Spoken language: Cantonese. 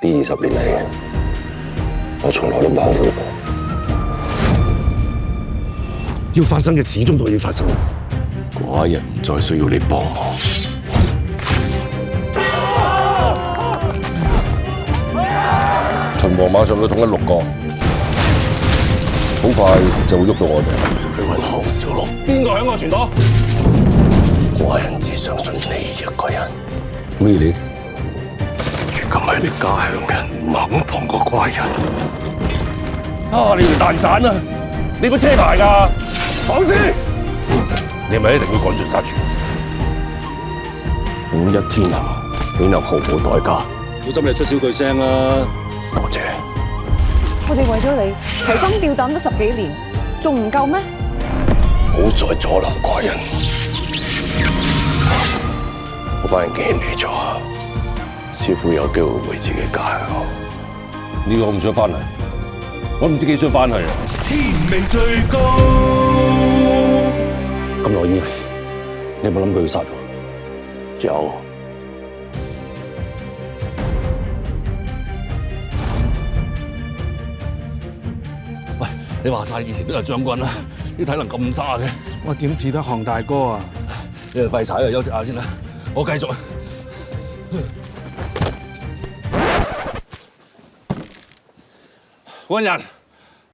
呢20年嚟，我從來都冇後悔過。要發生嘅始終都要發生。寡人唔再需要你幫忙。秦王馬上要統一6國，好快就會喐到我哋去揾項少龍。邊個喺我船度？寡人只相信你一個人。Really？ 如今係你家鄉人唔肯放過寡人。啊！你條蛋散啊！你個車牌㗎？講先！你係咪一定要趕盡殺絕？5一天下，豈能毫無代價？小心你出少句聲啦！多謝。我哋為咗你提心吊膽咗10幾年，仲唔夠咩？唔好再阻撓寡人！我班人見你咗，師傅有機會為自己家鄉。呢個我唔想翻嚟，我唔知幾想翻去啊！天命最高。咁耐以嚟，你有冇諗過要殺我？有。喂，你話晒以前都係將軍啦，啲體能咁差嘅，我點似得項大哥啊？你哋廢柴啊，休息下先啦，我繼續。官人。